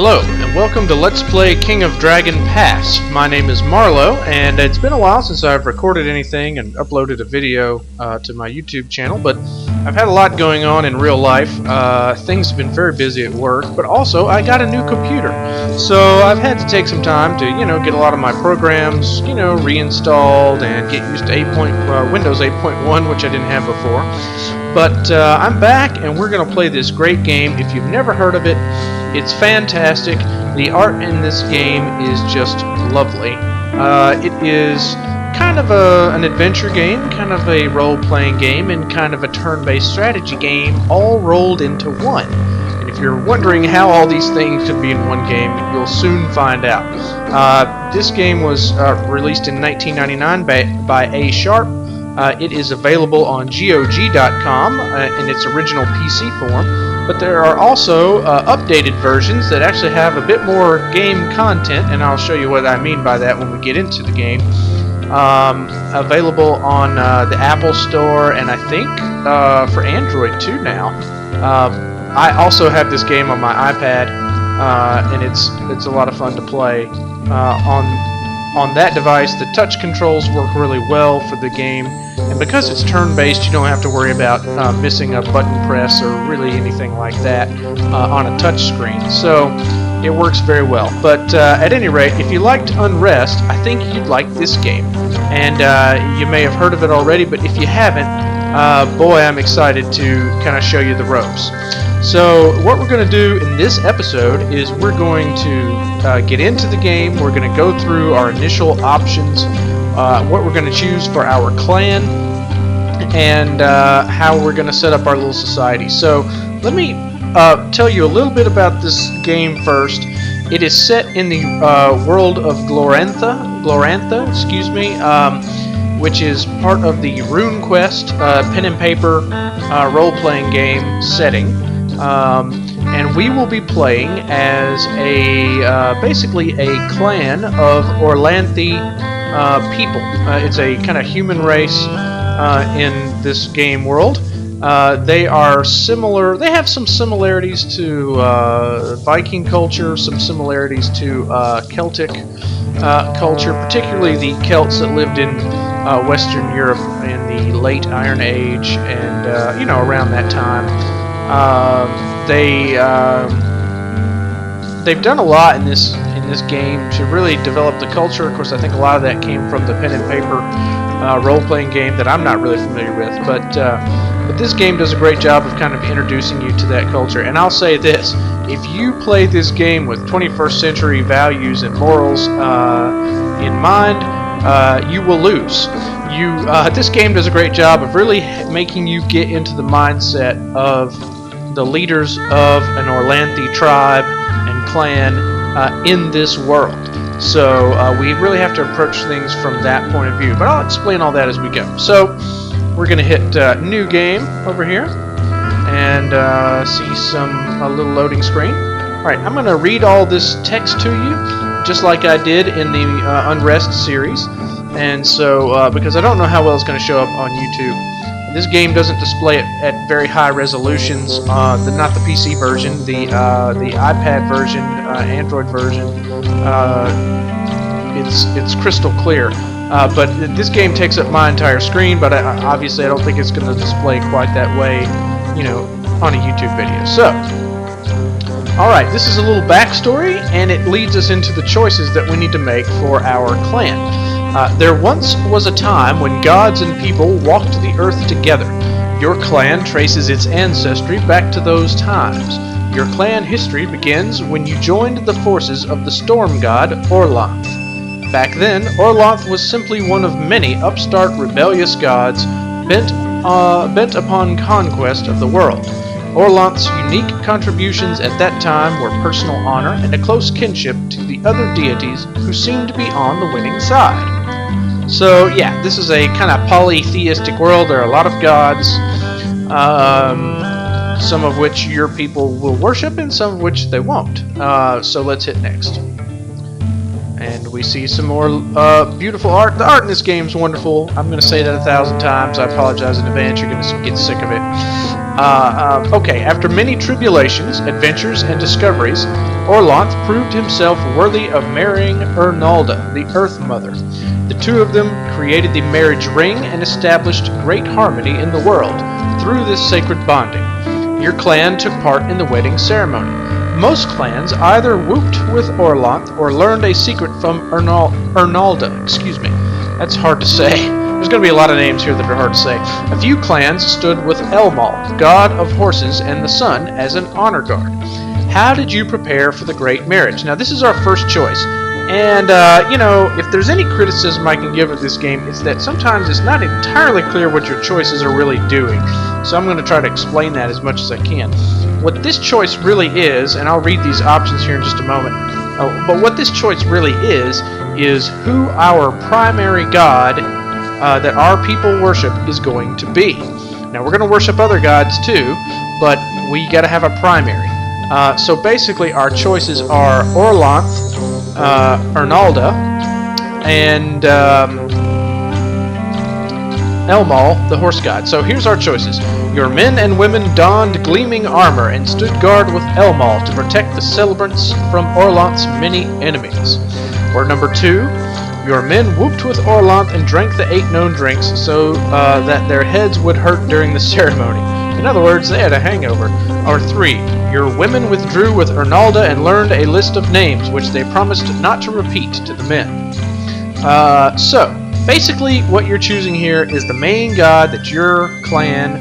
Hello, and welcome to Let's Play King of Dragon Pass. My name is Marlo, and it's been a while since I've recorded anything and uploaded a video to my YouTube channel, but I've had a lot going on in real life. Things have been very busy at work, but also I got a new computer. So I've had to take some time to, get a lot of my programs, reinstalled and get used to Windows 8.1, which I didn't have before. But I'm back, and we're going to play this great game. If you've never heard of it, it's fantastic. The art in this game is just lovely. It is kind of an adventure game, kind of a role-playing game, and kind of a turn-based strategy game, all rolled into one. And if you're wondering how all these things could be in one game, you'll soon find out. This game was released in 1999 by A Sharp. It is available on GOG.com in its original PC form. But there are also updated versions that actually have a bit more game content, and I'll show you what I mean by that when we get into the game. Available on the Apple Store, and I think for Android too now. I also have this game on my iPad, and it's a lot of fun to play. On that device, the touch controls work really well for the game, and because it's turn-based, you don't have to worry about missing a button press or really anything like that on a touch screen. So it works very well. But at any rate, if you liked Unrest, I think you'd like this game. And you may have heard of it already, but if you haven't, boy, I'm excited to kind of show you the ropes. So what we're going to do in this episode is we're going to get into the game. We're going to go through our initial options, what we're going to choose for our clan, and how we're going to set up our little society. So let me tell you a little bit about this game first. It is set in the world of Glorantha, which is part of the RuneQuest pen and paper role-playing game setting. And we will be playing as basically a clan of Orlanthi people. It's a kind of human race in this game world. They are similar. They have some similarities to Viking culture, some similarities to Celtic culture, particularly the Celts that lived in Western Europe in the late Iron Age and around that time. They've done a lot in this game to really develop the culture. Of course, I think a lot of that came from the pen and paper role-playing game that I'm not really familiar with. But this game does a great job of kind of introducing you to that culture. And I'll say this: if you play this game with 21st century values and morals in mind, you will lose. This game does a great job of really making you get into the mindset of the leaders of an Orlanthi tribe and clan in this world. So we really have to approach things from that point of view. But I'll explain all that as we go. So we're going to hit new game over here and see a little loading screen. Alright, I'm going to read all this text to you just like I did in the Unrest series. And so, because I don't know how well it's going to show up on YouTube. This game doesn't display it at very high resolutions. Not the PC version, the iPad version, Android version. It's crystal clear. But this game takes up my entire screen. But obviously, I don't think it's going to display quite that way, on a YouTube video. So, all right, this is a little backstory, and it leads us into the choices that we need to make for our clan. There once was a time when gods and people walked the earth together. Your clan traces its ancestry back to those times. Your clan history begins when you joined the forces of the storm god Orlanth. Back then, Orlanth was simply one of many upstart rebellious gods bent upon conquest of the world. Orlanth's unique contributions at that time were personal honor and a close kinship to the other deities who seemed to be on the winning side. So yeah, this is a kind of polytheistic world. There are a lot of gods, some of which your people will worship and some of which they won't. So let's hit next. And we see some more beautiful art. The art in this game is wonderful. I'm going to say that 1,000 times. I apologize in advance. You're going to get sick of it. Okay, after many tribulations, adventures, and discoveries, Orlanth proved himself worthy of marrying Ernalda, the Earth Mother. The two of them created the marriage ring and established great harmony in the world through this sacred bonding. Your clan took part in the wedding ceremony. Most clans either whooped with Orlanth or learned a secret from Ernalda. Excuse me. That's hard to say. There's going to be a lot of names here that are hard to say. A few clans stood with Elmal, god of horses and the sun, as an honor guard. How did you prepare for the great marriage? Now, this is our first choice. And, if there's any criticism I can give of this game, it's that sometimes it's not entirely clear what your choices are really doing. So I'm going to try to explain that as much as I can. What this choice really is, and I'll read these options here in just a moment, but what this choice really is who our primary god that our people worship is going to be. Now, we're going to worship other gods too, but we got to have a primary. So basically, our choices are Orlanth, Ernalda, and Elmal, the horse god. So here's our choices. Your men and women donned gleaming armor and stood guard with Elmal to protect the celebrants from Orlanth's many enemies. Or number 2. Your men whooped with Orlanth and drank the 8 known drinks so that their heads would hurt during the ceremony. In other words, they had a hangover. Or 3. Your women withdrew with Ernalda and learned a list of names which they promised not to repeat to the men. So, basically what you're choosing here is the main god that your clan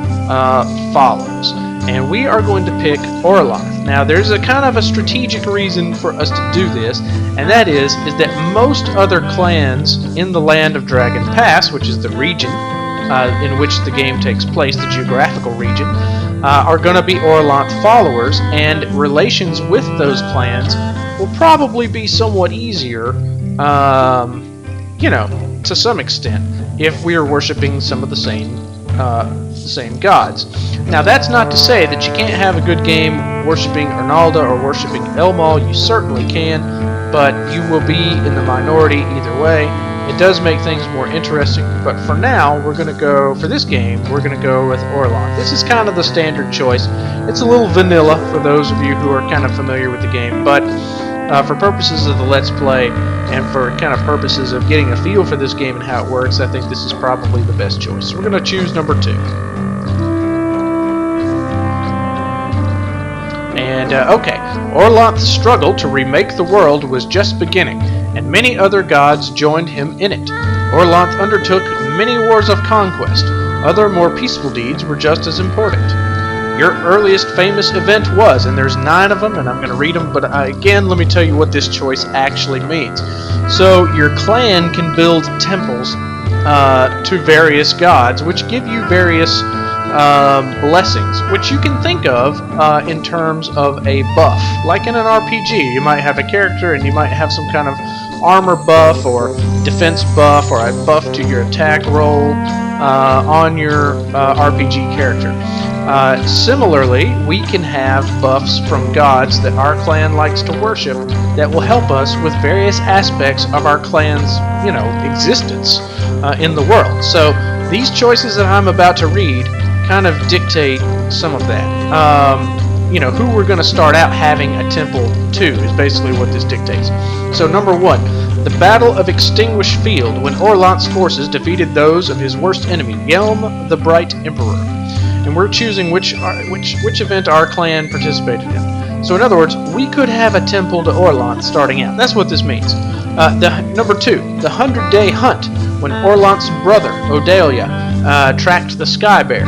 follows. And we are going to pick Orlanth. Now, there's a kind of a strategic reason for us to do this, and that is that most other clans in the land of Dragon Pass, which is the region in which the game takes place, the geographical region, are going to be Orlanth followers, and relations with those clans will probably be somewhat easier, to some extent, if we are worshiping some of the same gods. Now, that's not to say that you can't have a good game worshiping Ernalda or worshiping Elmal. You certainly can, but you will be in the minority either way. It does make things more interesting, but for now, for this game, we're going to go with Orlanth. This is kind of the standard choice. It's a little vanilla for those of you who are kind of familiar with the game, but for purposes of the Let's Play and for kind of purposes of getting a feel for this game and how it works, I think this is probably the best choice. So we're going to choose number 2. And, okay, Orlanth's struggle to remake the world was just beginning, and many other gods joined him in it. Orlanth undertook many wars of conquest. Other more peaceful deeds were just as important. Your earliest famous event was, and there's 9 of them, and I'm going to read them, but again, let me tell you what this choice actually means. So, your clan can build temples to various gods, which give you various blessings, which you can think of in terms of a buff. Like in an RPG, you might have a character and you might have some kind of armor buff or defense buff or a buff to your attack roll on your RPG character. Similarly, we can have buffs from gods that our clan likes to worship that will help us with various aspects of our clan's, existence in the world. So these choices that I'm about to read kind of dictate some of that. Who we're going to start out having a temple to is basically what this dictates. So number 1, the Battle of Extinguished Field, when Orlanth's forces defeated those of his worst enemy, Yelm the Bright Emperor. And we're choosing which event our clan participated in. So in other words, we could have a temple to Orlanth starting out. That's what this means. Number 2, the 100-day hunt, when Orlanth's brother, Odalia, tracked the Sky Bear.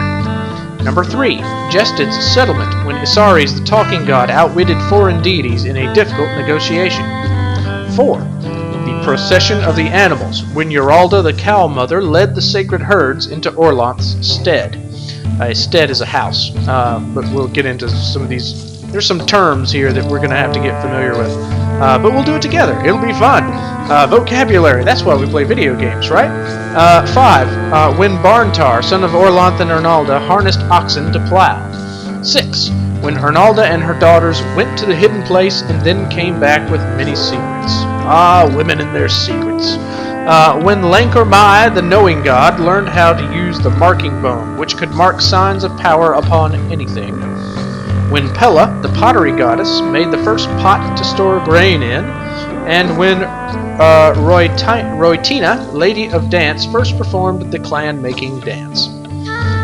Number 3, Jested's settlement, when Isares the Talking God outwitted foreign deities in a difficult negotiation. 4, the procession of the animals, when Uralda the Cow Mother led the sacred herds into Orlanth's stead. A stead is a house, but we'll get into some of these. There's some terms here that we're going to have to get familiar with, but we'll do it together. It'll be fun. Vocabulary, that's why we play video games, right? 5, when Barntar, son of Orlanth and Ernalda, harnessed oxen to plow. 6, when Ernalda and her daughters went to the hidden place and then came back with many secrets. Ah, women and their secrets. when Lankormai, the knowing god, learned how to use the marking bone, which could mark signs of power upon anything. When Pella, the pottery goddess, made the first pot to store grain in, and when Roitina, lady of dance, first performed the clan-making dance.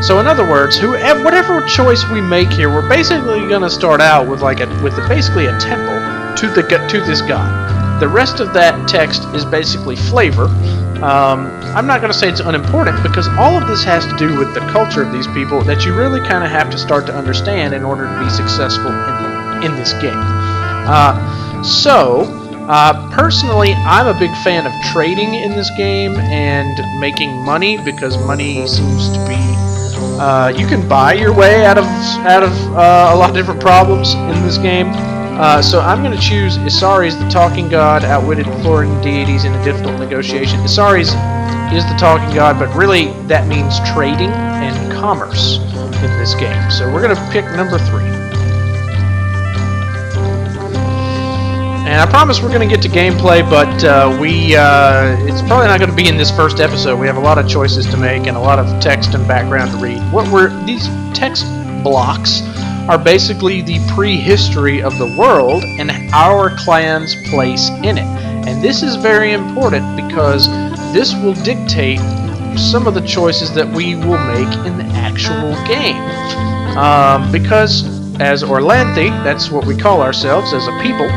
So in other words, whatever choice we make here, we're basically going to start out with basically a temple to this god. The rest of that text is basically flavor. I'm not going to say it's unimportant, because all of this has to do with the culture of these people that you really kind of have to start to understand in order to be successful in this game. Personally, I'm a big fan of trading in this game and making money, because money seems to be you can buy your way out of a lot of different problems in this game. So I'm going to choose Isares, the talking god, outwitted foreign deities in a difficult negotiation. Isares is the talking god, but really that means trading and commerce in this game. So we're going to pick number 3. And I promise we're going to get to gameplay, but it's probably not going to be in this first episode. We have a lot of choices to make and a lot of text and background to read. These text blocks are basically the prehistory of the world and our clan's place in it. And this is very important, because this will dictate some of the choices that we will make in the actual game. Because as Orlanthi, that's what we call ourselves as a people,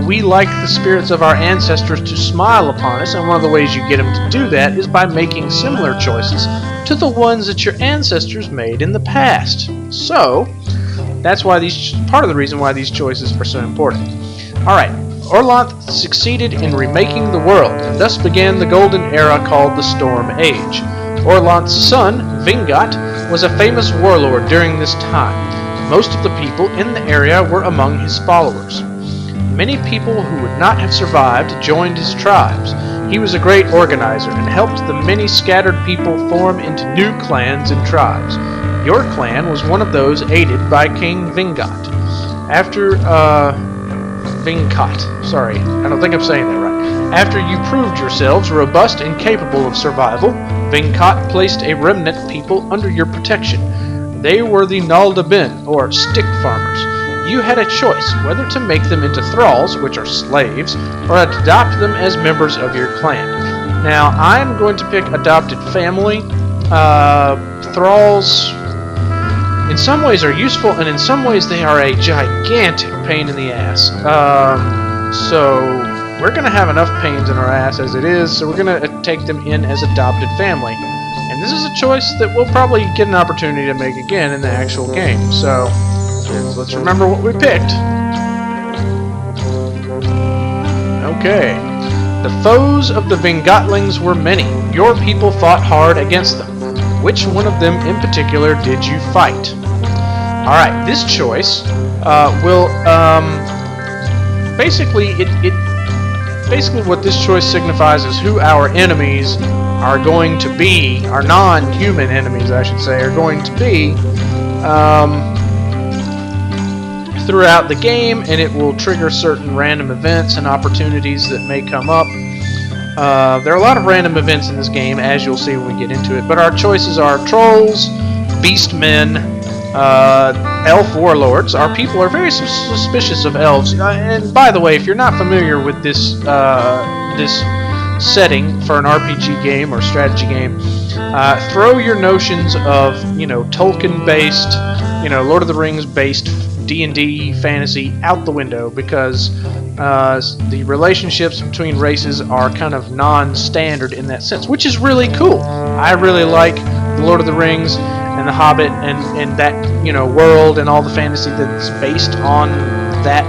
we like the spirits of our ancestors to smile upon us, and one of the ways you get them to do that is by making similar choices to the ones that your ancestors made in the past. So, that's why part of the reason why these choices are so important. Alright, Orlanth succeeded in remaking the world, and thus began the golden era called the Storm Age. Orlanth's son, Vingat, was a famous warlord during this time. Most of the people in the area were among his followers. Many people who would not have survived joined his tribes. He was a great organizer and helped the many scattered people form into new clans and tribes. Your clan was one of those aided by King Vingat. After Vinkat, sorry, I don't think I'm saying that right. After you proved yourselves robust and capable of survival, Vinkat placed a remnant people under your protection. They were the Naldabin, or stick farmers. You had a choice whether to make them into thralls, which are slaves, or adopt them as members of your clan. Now, I'm going to pick adopted family. Thralls, in some ways, are useful, and in some ways they are a gigantic pain in the ass. So we're going to have enough pains in our ass as it is, so we're going to take them in as adopted family. And this is a choice that we'll probably get an opportunity to make again in the actual game. So let's remember what we picked. Okay. The foes of the Vingatlings were many. Your people fought hard against them. Which one of them in particular did you fight? Alright, this choice will basically basically what this choice signifies is who our enemies are going to be, our non-human enemies I should say, are going to be throughout the game, and it will trigger certain random events and opportunities that may come up. There are a lot of random events in this game, as you'll see when we get into it, but our choices are trolls, beastmen, elf warlords. Our people are very suspicious of elves, and by the way, if you're not familiar with this this setting for an RPG game or strategy game, throw your notions of, Tolkien-based, Lord of the Rings-based D&D fantasy out the window, because the relationships between races are kind of non-standard in that sense, which is really cool. I really like the Lord of the Rings and the Hobbit and that world and all the fantasy that's based on that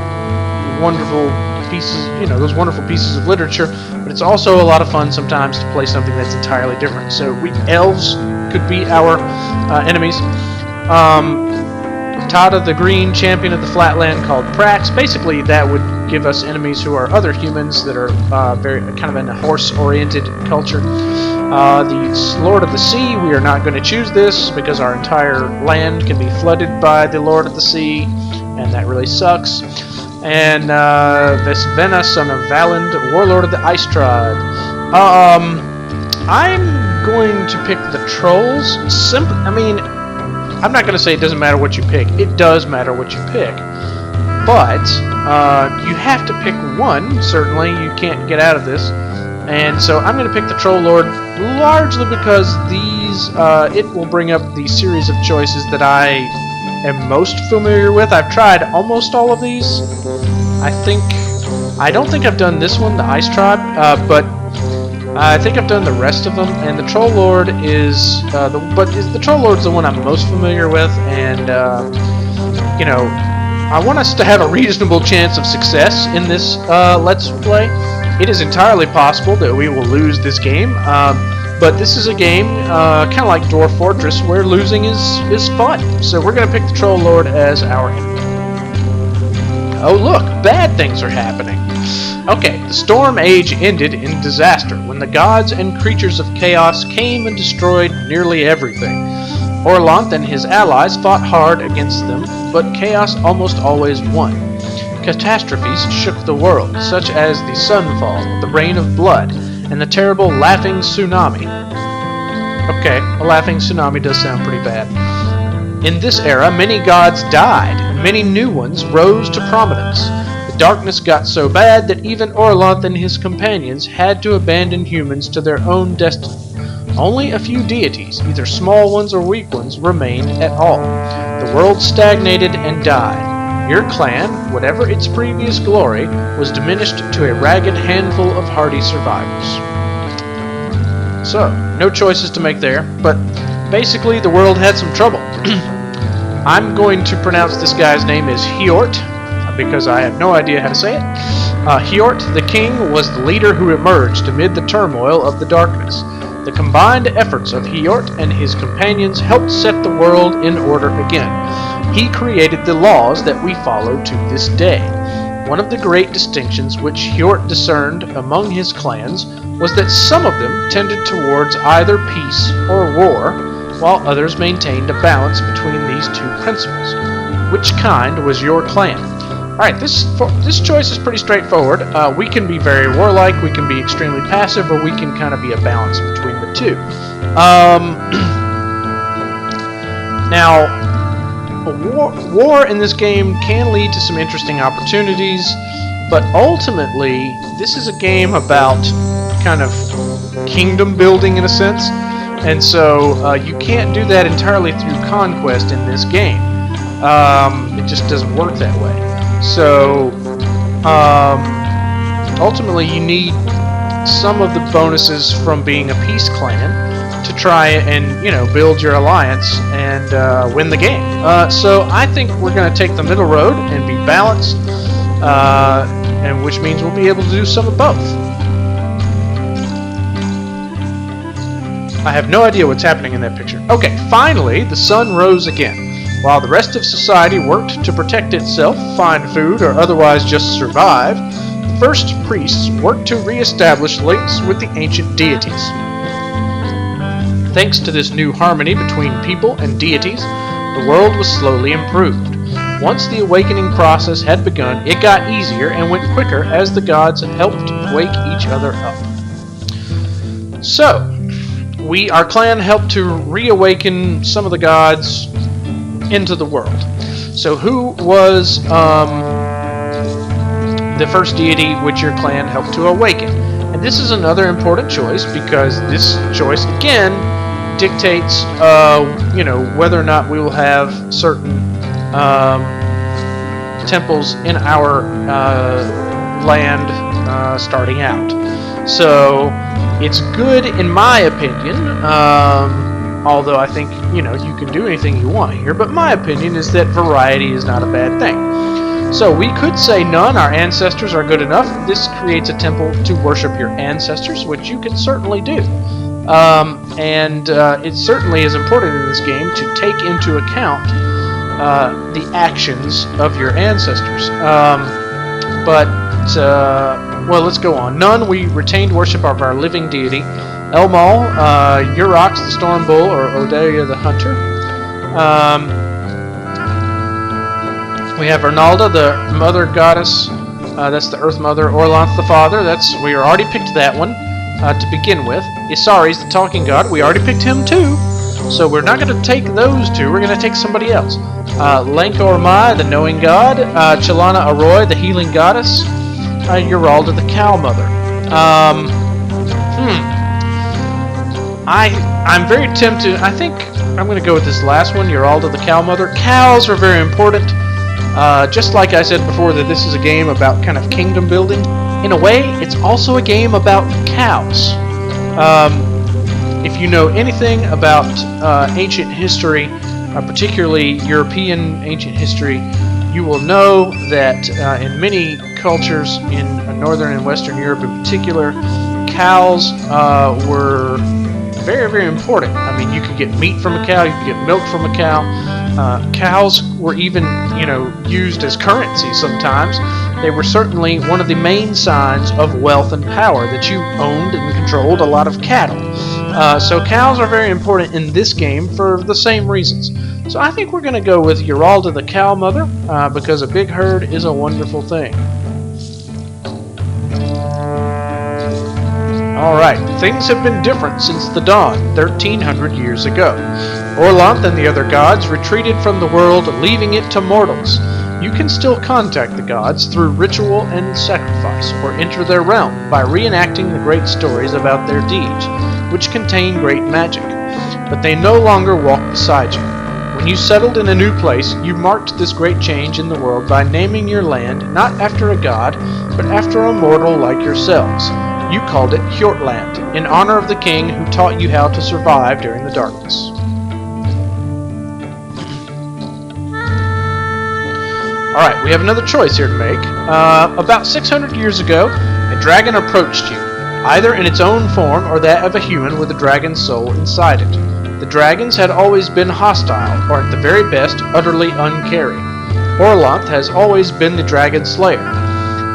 wonderful pieces, those wonderful pieces of literature. But it's also a lot of fun sometimes to play something that's entirely different. So elves could be our enemies. Tada, the green champion of the flatland, called Prax. Basically, that would give us enemies who are other humans that are very kind of in a horse-oriented culture. The Lord of the Sea, we are not going to choose this because our entire land can be flooded by the Lord of the Sea, and that really sucks. And Vesvena, son of Valand, warlord of the Ice Tribe. I'm going to pick the trolls. I mean, I'm not going to say it doesn't matter what you pick. It does matter what you pick. But you have to pick one. Certainly, you can't get out of this. And so I'm going to pick the Troll Lord largely because these it will bring up the series of choices that I am most familiar with. I've tried almost all of these. I don't think I've done this one, the Ice Tribe, but I think I've done the rest of them. And the Troll Lord is the Troll Lord's the one I'm most familiar with, and you know, I want us to have a reasonable chance of success in this Let's Play. It is entirely possible that we will lose this game, but this is a game kind of like Dwarf Fortress where losing is fun. So we're going to pick the Troll Lord as our enemy. Oh look, bad things are happening. Okay, the Storm Age ended in disaster when the gods and creatures of chaos came and destroyed nearly everything. Orlanth and his allies fought hard against them, but chaos almost always won. Catastrophes shook the world, such as the Sunfall, the Rain of Blood, and the terrible Laughing Tsunami. Okay, a Laughing Tsunami does sound pretty bad. In this era, many gods died, and many new ones rose to prominence. The darkness got so bad that even Orlanth and his companions had to abandon humans to their own destiny. Only a few deities, either small ones or weak ones, remained at all. The world stagnated and died. Your clan, whatever its previous glory, was diminished to a ragged handful of hardy survivors. So, no choices to make there, but basically the world had some trouble. I'm going to pronounce this guy's name as Hjort, because I have no idea how to say it. Hjort, the king, was the leader who emerged amid the turmoil of the darkness. The combined efforts of Hjort and his companions helped set the world in order again. He created the laws that we follow to this day. One of the great distinctions which Hjort discerned among his clans was that some of them tended towards either peace or war, while others maintained a balance between these two principles. Which kind was your clan? Alright, this choice is pretty straightforward. We can be very warlike, we can be extremely passive, or we can kind of be a balance between the two. Now, war in this game can lead to some interesting opportunities, but ultimately, this is a game about kind of kingdom building in a sense, and so you can't do that entirely through conquest in this game. It just doesn't work that way. So, ultimately, you need some of the bonuses from being a peace clan to try and, you know, build your alliance and win the game. So I think we're going to take the middle road and be balanced, and which means we'll be able to do some of both. I have no idea what's happening in that picture. Okay, finally, the sun rose again. While the rest of society worked to protect itself, find food, or otherwise just survive, the first priests worked to re-establish links with the ancient deities. Thanks to this new harmony between people and deities, the world was slowly improved. Once the awakening process had begun, it got easier and went quicker as the gods helped wake each other up. So, our clan helped to reawaken some of the gods into the world. So who was the first deity which your clan helped to awaken? And this is another important choice because this choice, again, dictates, you know, whether or not we will have certain temples in our land starting out. So it's good, in my opinion, although I think, you know, you can do anything you want here, but my opinion is that variety is not a bad thing. So we could say none, our ancestors are good enough. This creates a temple to worship your ancestors, which you can certainly do. It certainly is important in this game to take into account the actions of your ancestors. Well, let's go on. None, we retained worship of our living deity. Elmal, Urox the Storm Bull, or Odelia the Hunter. We have Arnalda, the Mother Goddess. That's the Earth Mother. Orlanth the Father. We already picked that one. to begin with. Isari's the talking god. We already picked him too. So we're not going to take those two. We're going to take somebody else. Lankor Mai, the knowing god. Chalana Arroy, the healing goddess. Uralda, the cow mother. I'm very tempted. I think I'm going to go with this last one, Uralda, the cow mother. Cows are very important. Just like I said before, that this is a game about kind of kingdom building. In a way, it's also a game about cows. If you know anything about ancient history, particularly European ancient history, you will know that in many cultures in Northern and Western Europe in particular, cows were very, very important. I mean, you could get meat from a cow, you could get milk from a cow. Cows were even, used as currency sometimes. They were certainly one of the main signs of wealth and power, that you owned and controlled a lot of cattle. So cows are very important in this game for the same reasons. So I think we're going to go with Uralda, the cow mother, because a big herd is a wonderful thing. Alright, things have been different since the dawn, 1300 years ago. Orlanth and the other gods retreated from the world, leaving it to mortals. You can still contact the gods through ritual and sacrifice, or enter their realm by reenacting the great stories about their deeds, which contain great magic. But they no longer walk beside you. When you settled in a new place, you marked this great change in the world by naming your land not after a god, but after a mortal like yourselves. You called it Hjortland, in honor of the king who taught you how to survive during the darkness. Alright, we have another choice here to make. About 600 years ago, a dragon approached you, either in its own form or that of a human with a dragon's soul inside it. The dragons had always been hostile, or at the very best, utterly uncaring. Orlanth has always been the dragon slayer.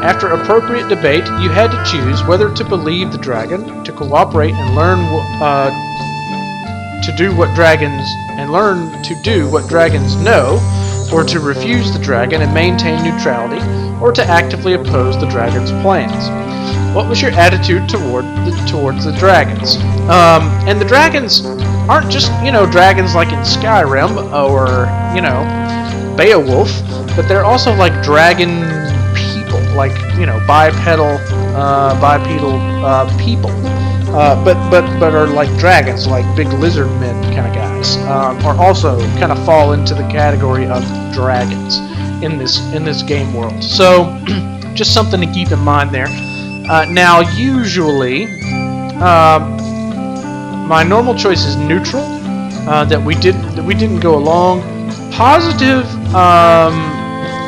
After appropriate debate, you had to choose whether to believe the dragon, to cooperate and learn to do what dragons know, or to refuse the dragon and maintain neutrality, or to actively oppose the dragon's plans. What was your attitude towards the dragons? And the dragons aren't just, dragons like in Skyrim or, Beowulf, but they're also like dragon people, like, bipedal people. But are like dragons, like big lizard men kind of guys, or also kind of fall into the category of dragons in this game world. So just something to keep in mind there. Now, usually, my normal choice is neutral. That we didn't go along. Positive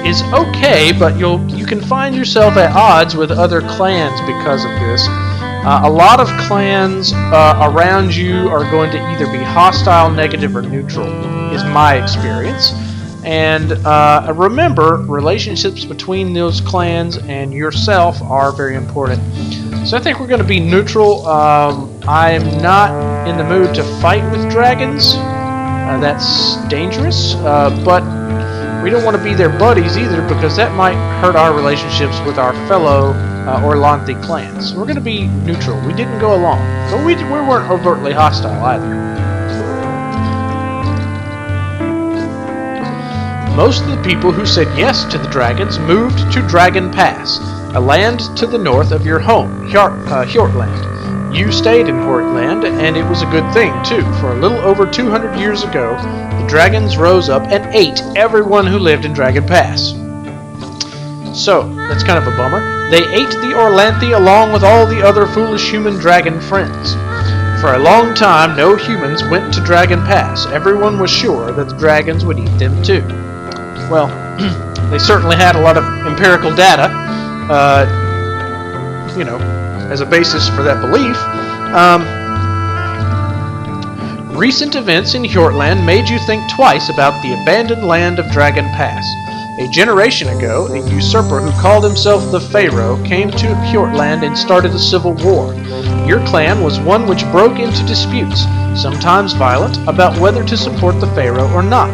is okay, but you can find yourself at odds with other clans because of this. A lot of clans around you are going to either be hostile, negative, or neutral, is my experience. And remember, relationships between those clans and yourself are very important. So I think we're going to be neutral. I'm not in the mood to fight with dragons. That's dangerous. But we don't want to be their buddies either, because that might hurt our relationships with our fellow Orlanthi clans. So we're going to be neutral. We didn't go along, but we weren't overtly hostile either. Most of the people who said yes to the dragons moved to Dragon Pass, a land to the north of your home, Hjortland. You stayed in Hjortland, and it was a good thing, too, for a little over 200 years ago, the dragons rose up and ate everyone who lived in Dragon Pass. So, that's kind of a bummer. They ate the Orlanthi along with all the other foolish human dragon friends. For a long time, no humans went to Dragon Pass. Everyone was sure that the dragons would eat them, too. Well, they certainly had a lot of empirical data, as a basis for that belief. Recent events in Hjortland made you think twice about the abandoned land of Dragon Pass. A generation ago, a usurper who called himself the Pharaoh came to Hjortland and started a civil war. Your clan was one which broke into disputes, sometimes violent, about whether to support the Pharaoh or not.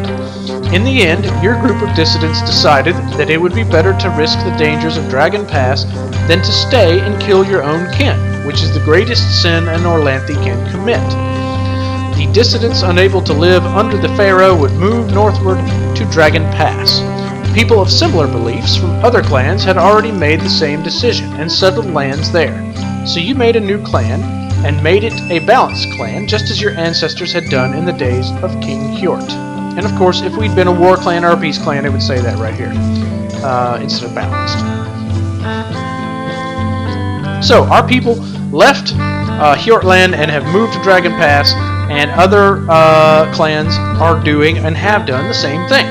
In the end, your group of dissidents decided that it would be better to risk the dangers of Dragon Pass than to stay and kill your own kin, which is the greatest sin an Orlanthi can commit. The dissidents unable to live under the Pharaoh would move northward to Dragon Pass. People of similar beliefs from other clans had already made the same decision and settled lands there. So you made a new clan and made it a balanced clan, just as your ancestors had done in the days of King Hjort. And of course, if we'd been a war clan or a peace clan, it would say that right here, instead of balanced. So, our people left Hjortland and have moved to Dragon Pass, and other clans are doing and have done the same thing,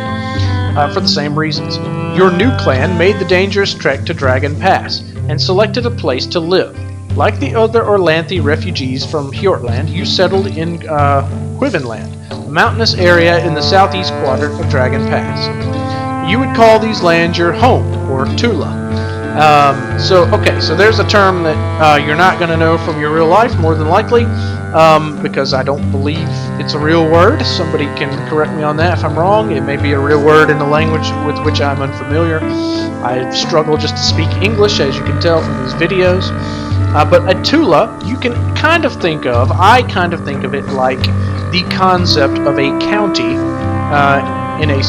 for the same reasons. Your new clan made the dangerous trek to Dragon Pass, and selected a place to live. Like the other Orlanthi refugees from Hjortland, you settled in Quivenland, a mountainous area in the southeast quadrant of Dragon Pass. You would call these lands your home, or Tula. So there's a term that you're not going to know from your real life, more than likely, because I don't believe it's a real word. Somebody can correct me on that if I'm wrong. It may be a real word in a language with which I'm unfamiliar. I struggle just to speak English, as you can tell from these videos. But a Tula, you can kind of think of, I kind of think of it like the concept of a county in a,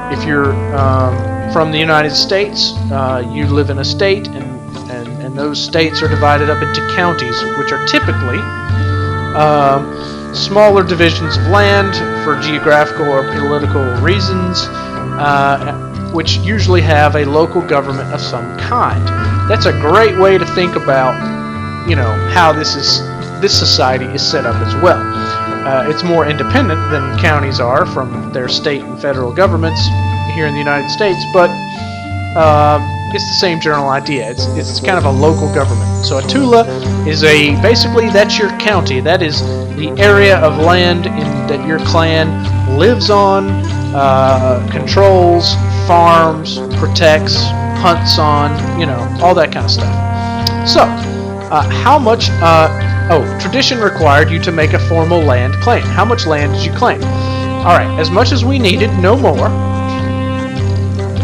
if you're from the United States, you live in a state, and those states are divided up into counties, which are typically smaller divisions of land for geographical or political reasons, which usually have a local government of some kind. That's a great way to think about, how this society is set up as well. It's more independent than counties are from their state and federal governments here in the United States, but it's the same general idea. It's kind of a local government. So a Tula is basically that's your county. That is the area of land that your clan lives on, controls, farms, protects, hunts on, all that kind of stuff. So, how much, tradition required you to make a formal land claim. How much land did you claim? Alright, as much as we needed, no more.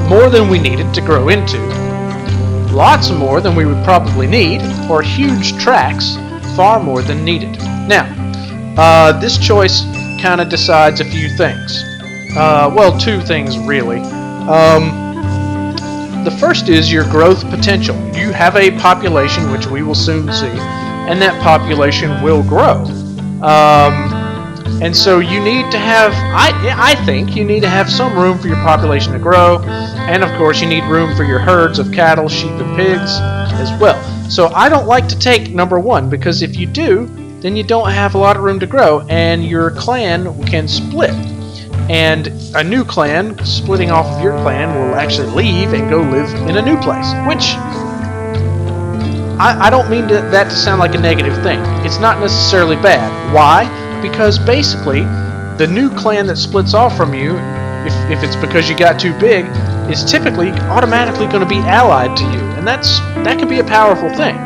More than we needed to grow into. Lots more than we would probably need, or huge tracts, far more than needed. Now, this choice kind of decides a few things. Well, two things, really. The first is your growth potential. You have a population, which we will soon see, and that population will grow. And so you need to have, I think, you need to have some room for your population to grow, and of course you need room for your herds of cattle, sheep, and pigs as well. So I don't like to take number one, because if you do, then you don't have a lot of room to grow, and your clan can split. And a new clan, splitting off of your clan, will actually leave and go live in a new place, which I don't mean that to sound like a negative thing. It's not necessarily bad. Why? Because basically, the new clan that splits off from you, if it's because you got too big, is typically automatically going to be allied to you, and that can be a powerful thing.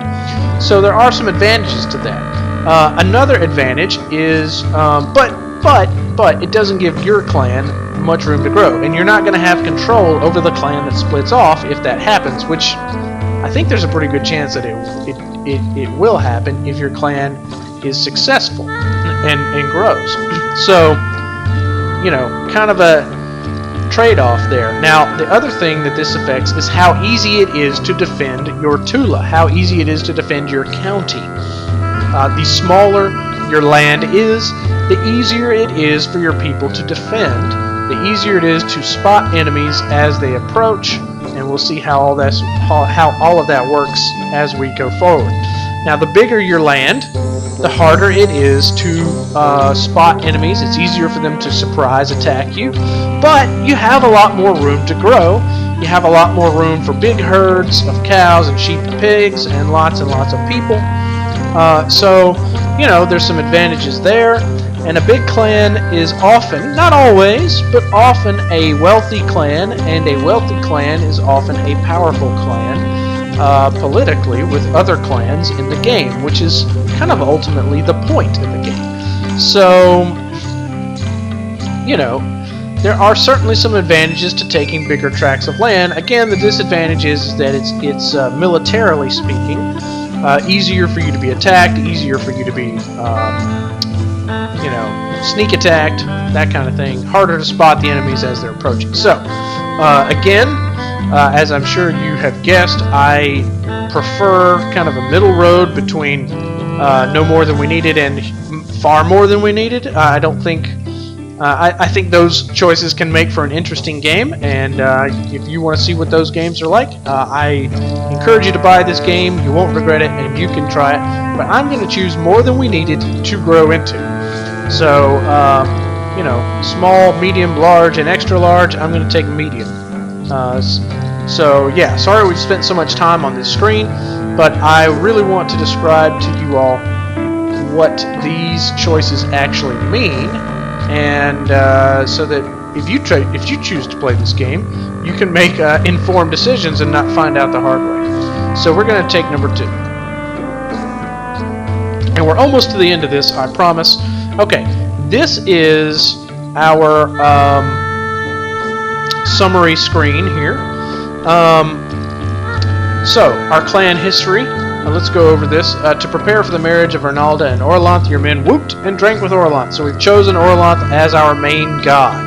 So there are some advantages to that. Another advantage is, but it doesn't give your clan much room to grow, and you're not going to have control over the clan that splits off if that happens, which I think there's a pretty good chance that it will happen if your clan is successful and grows. So, kind of a trade-off there. Now, the other thing that this affects is how easy it is to defend your Tula, how easy it is to defend your county. The smaller your land is, the easier it is for your people to defend, the easier it is to spot enemies as they approach, and we'll see how all of that works as we go forward. Now, the bigger your land, the harder it is to spot enemies. It's easier for them to surprise attack you, but you have a lot more room to grow. You have a lot more room for big herds of cows and sheep and pigs and lots of people. So, there's some advantages there. And a big clan is often, not always, but often a wealthy clan, and a wealthy clan is often a powerful clan politically with other clans in the game, which is kind of ultimately the point of the game. So, there are certainly some advantages to taking bigger tracts of land. Again, the disadvantage is that it's militarily speaking, easier for you to be attacked, easier for you to be, sneak attacked, that kind of thing. Harder to spot the enemies as they're approaching. So, again, as I'm sure you have guessed, I prefer kind of a middle road between no more than we needed and far more than we needed. I don't think... I think those choices can make for an interesting game, and if you want to see what those games are like, I encourage you to buy this game. You won't regret it, and you can try it. But I'm going to choose more than we needed to grow into. So, small, medium, large, and extra large, I'm going to take medium. So, yeah, sorry we've spent so much time on this screen, but I really want to describe to you all what these choices actually mean. And so that if you choose to play this game, you can make informed decisions and not find out the hard way. So we're going to take number 2. And we're almost to the end of this, I promise. Okay, this is our summary screen here. So, our clan history. Let's go over this. To prepare for the marriage of Arnalda and Orlanth, your men whooped and drank with Orlanth. So we've chosen Orlanth as our main god.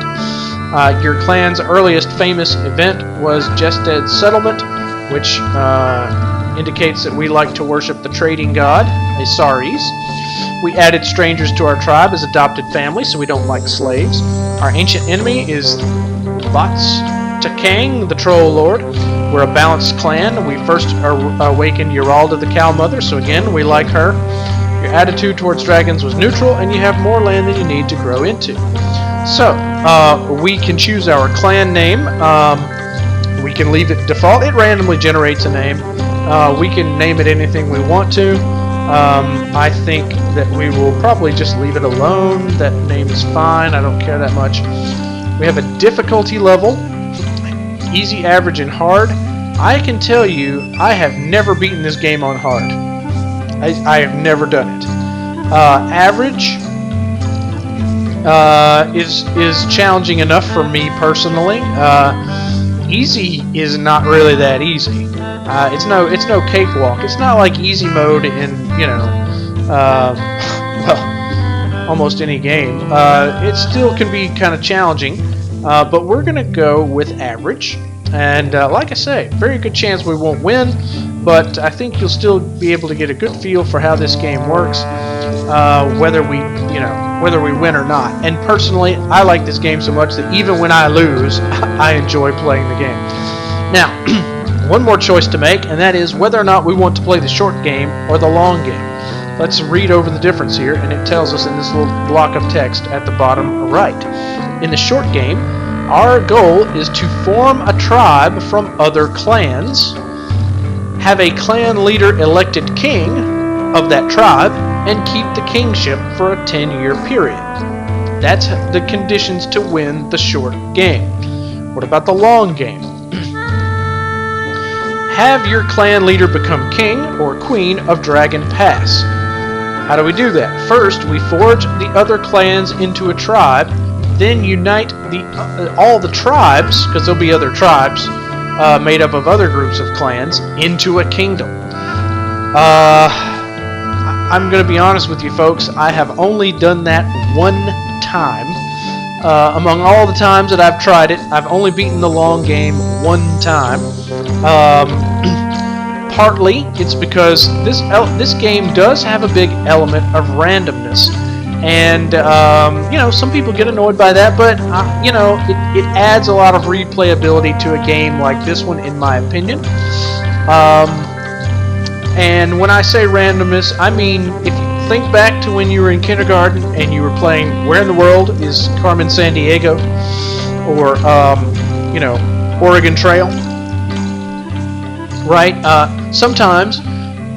Your clan's earliest famous event was Jested's settlement, which indicates that we like to worship the trading god, Asares. We added strangers to our tribe as adopted family, so we don't like slaves. Our ancient enemy is Vatstakang, the Troll Lord. We're a balanced clan. We first awakened Uralda, the Cow Mother, so again, we like her. Your attitude towards dragons was neutral, and you have more land than you need to grow into. So, we can choose our clan name. We can leave it default. It randomly generates a name. We can name it anything we want to. I think that we will probably just leave it alone. That name is fine. I don't care that much. We have a difficulty level. Easy, average, and hard. I can tell you, I have never beaten this game on hard. I have never done it. Average is challenging enough for me personally. Easy is not really that easy. It's no cakewalk. It's not like easy mode in almost any game. It still can be kind of challenging. But we're going to go with average, and like I say, very good chance we won't win, but I think you'll still be able to get a good feel for how this game works, whether we win or not. And personally, I like this game so much that even when I lose, I enjoy playing the game. Now, one more choice to make, and that is whether or not we want to play the short game or the long game. Let's read over the difference here, and it tells us in this little block of text at the bottom right. In the short game, our goal is to form a tribe from other clans, have a clan leader elected king of that tribe, and keep the kingship for a 10-year period. That's the conditions to win the short game. What about the long game? Have your clan leader become king or queen of Dragon Pass. How do we do that? First, we forge the other clans into a tribe, then unite all the tribes, because there'll be other tribes made up of other groups of clans, into a kingdom. I'm going to be honest with you folks, I have only done that one time. Among all the times that I've tried it, I've only beaten the long game one time. Partly, it's because this game does have a big element of randomness. And, some people get annoyed by that, but, it adds a lot of replayability to a game like this one, in my opinion. And when I say randomness, I mean, if you think back to when you were in kindergarten and you were playing Where in the World is Carmen Sandiego, or, Oregon Trail, right? Sometimes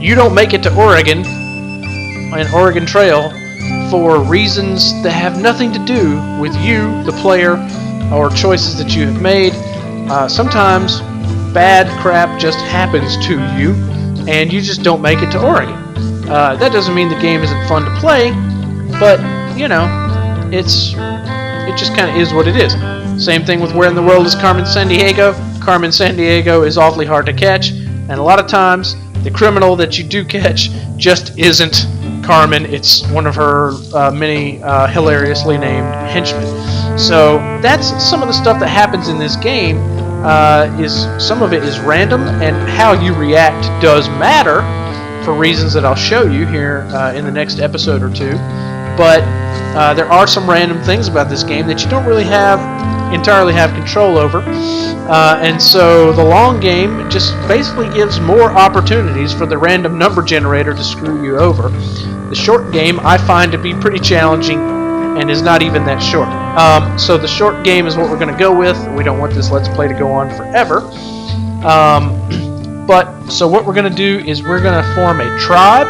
you don't make it to Oregon and Oregon Trail for reasons that have nothing to do with you, the player, or choices that you have made. Sometimes bad crap just happens to you, and you just don't make it to Oregon. That doesn't mean the game isn't fun to play, but, it just kind of is what it is. Same thing with Where in the World is Carmen Sandiego. Carmen Sandiego is awfully hard to catch, and a lot of times The criminal that you do catch just isn't Carmen. It's one of her many hilariously named henchmen. So that's some of the stuff that happens in this game. Some of it is random, and how you react does matter for reasons that I'll show you here in the next episode or two. But there are some random things about this game that you don't really entirely have control over. And so the long game just basically gives more opportunities for the random number generator to screw you over. The short game I find to be pretty challenging and is not even that short. So the short game is what we're going to go with. We don't want this Let's Play to go on forever. So what we're going to do is we're going to form a tribe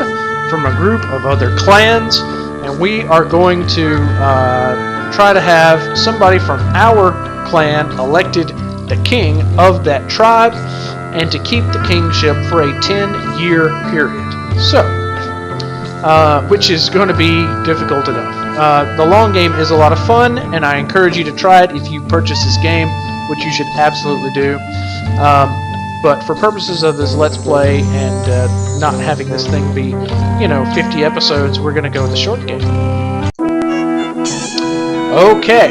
from a group of other clans, and we are going to try to have somebody from our clan elected the king of that tribe, and to keep the kingship for a 10-year period. So, which is going to be difficult enough. The long game is a lot of fun, and I encourage you to try it if you purchase this game, which you should absolutely do. But for purposes of this Let's Play and not having this thing be, 50 episodes, we're going to go with the short game. Okay.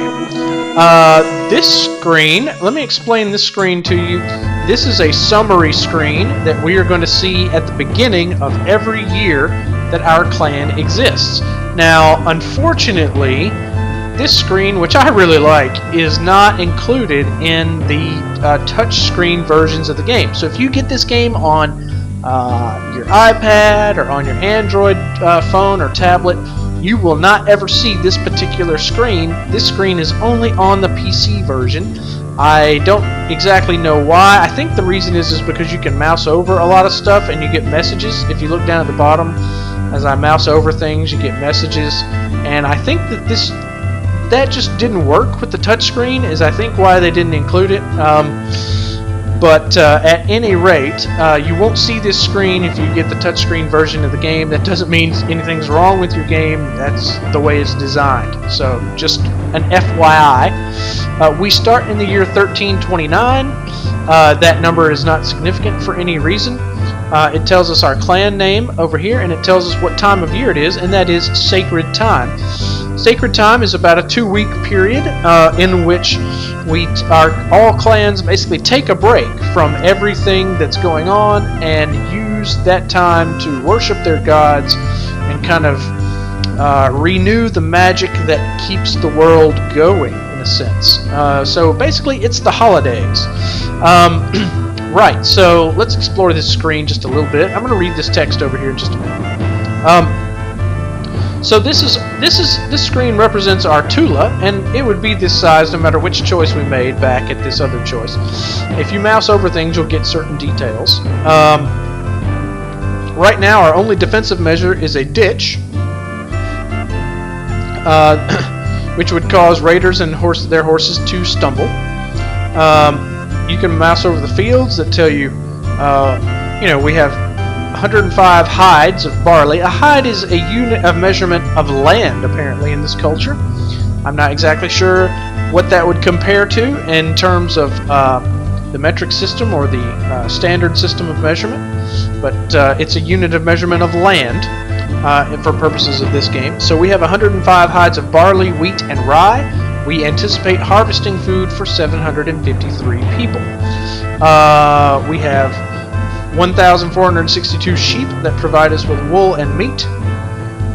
This screen, let me explain this screen to you. This is a summary screen that we are going to see at the beginning of every year that our clan exists. Now, unfortunately, this screen, which I really like, is not included in the touchscreen versions of the game. So if you get this game on your iPad or on your Android phone or tablet, you will not ever see this particular screen. This screen is only on the PC version. I don't exactly know why. I think the reason is because you can mouse over a lot of stuff and you get messages. If you look down at the bottom, as I mouse over things, you get messages. And I think that just didn't work with the touchscreen, is I think why they didn't include it. But at any rate, you won't see this screen if you get the touchscreen version of the game. That doesn't mean anything's wrong with your game. That's the way it's designed. So just an FYI. We start in the year 1329. That number is not significant for any reason. It tells us our clan name over here, and it tells us what time of year it is, and that is Sacred Time. Sacred Time is about a 2-week period in which all clans basically take a break from everything that's going on and use that time to worship their gods and kind of renew the magic that keeps the world going, in a sense. So basically it's the holidays. Right, so let's explore this screen just a little bit. I'm going to read this text over here in just a minute. So this screen represents our Tula, and it would be this size no matter which choice we made back at this other choice. If you mouse over things, you'll get certain details. Right now, our only defensive measure is a ditch, which would cause raiders and their horses to stumble. You can mouse over the fields that tell you, we have 105 hides of barley. A hide is a unit of measurement of land, apparently, in this culture. I'm not exactly sure what that would compare to in terms of the metric system or the standard system of measurement, but it's a unit of measurement of land for purposes of this game. So we have 105 hides of barley, wheat, and rye. We anticipate harvesting food for 753 people. We have 1,462 sheep that provide us with wool and meat.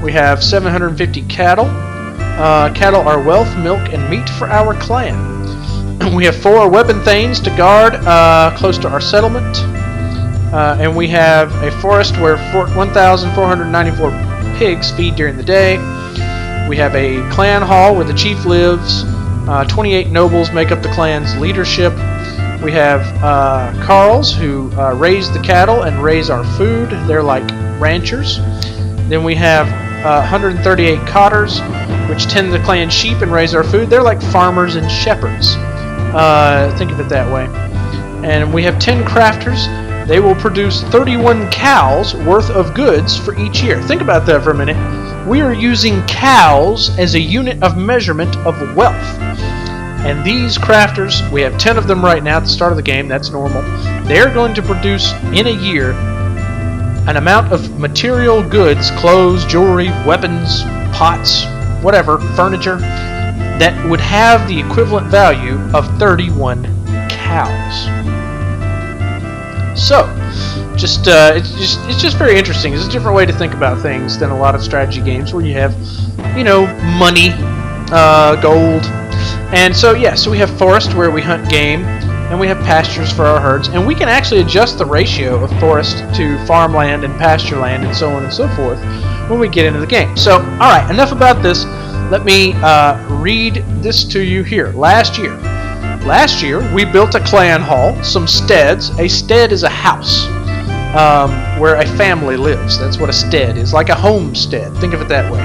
We have 750 cattle. Cattle are wealth, milk, and meat for our clan. We have 4 weapon thanes to guard close to our settlement. And we have a forest where 1,494 pigs feed during the day. We have a clan hall where the chief lives. 28 nobles make up the clan's leadership. We have Carls who raise the cattle and raise our food. They're like ranchers. Then we have 138 cotters, which tend the clan sheep and raise our food. They're like farmers and shepherds. Think of it that way. And we have 10 crafters. They will produce 31 cows worth of goods for each year. Think about that for a minute. We are using cows as a unit of measurement of wealth. And these crafters, we have 10 of them right now at the start of the game. That's normal. They're going to produce in a year an amount of material goods, clothes, jewelry, weapons, pots, whatever, furniture, that would have the equivalent value of 31 cows. So, it's just very interesting. It's a different way to think about things than a lot of strategy games where you have, money, gold, and so so we have forest where we hunt game, and we have pastures for our herds, and we can actually adjust the ratio of forest to farmland and pasture land and so on and so forth when we get into the game. So, alright, enough about this. Let me read this to you here. Last year, we built a clan hall, some steads. A stead is a house where a family lives. That's what a stead is, like a homestead. Think of it that way.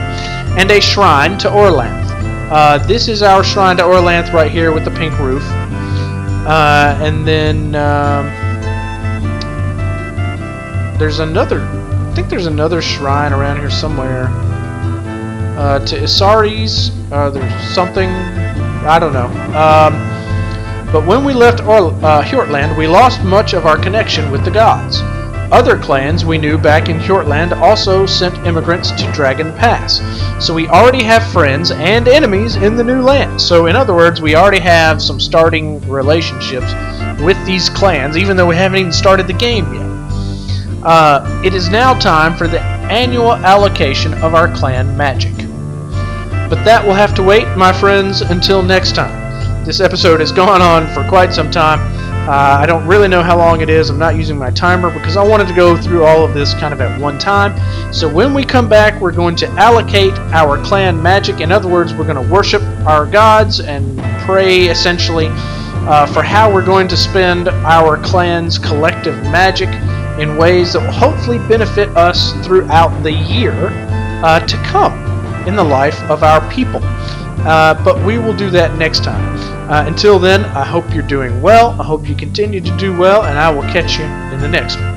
And a shrine to Orlanth. This is our shrine to Orlanth right here with the pink roof. And then there's another. I think there's another shrine around here somewhere. To Isares. There's something. I don't know. But when we left Hjortland, we lost much of our connection with the gods. Other clans we knew back in Hjortland also sent immigrants to Dragon Pass. So we already have friends and enemies in the new land. So in other words, we already have some starting relationships with these clans, even though we haven't even started the game yet. It is now time for the annual allocation of our clan magic. But that will have to wait, my friends, until next time. This episode has gone on for quite some time. I don't really know how long it is. I'm not using my timer because I wanted to go through all of this kind of at one time. So when we come back, we're going to allocate our clan magic. In other words, we're going to worship our gods and pray essentially for how we're going to spend our clan's collective magic in ways that will hopefully benefit us throughout the year to come in the life of our people. But we will do that next time. Until then, I hope you're doing well. I hope you continue to do well, and I will catch you in the next one.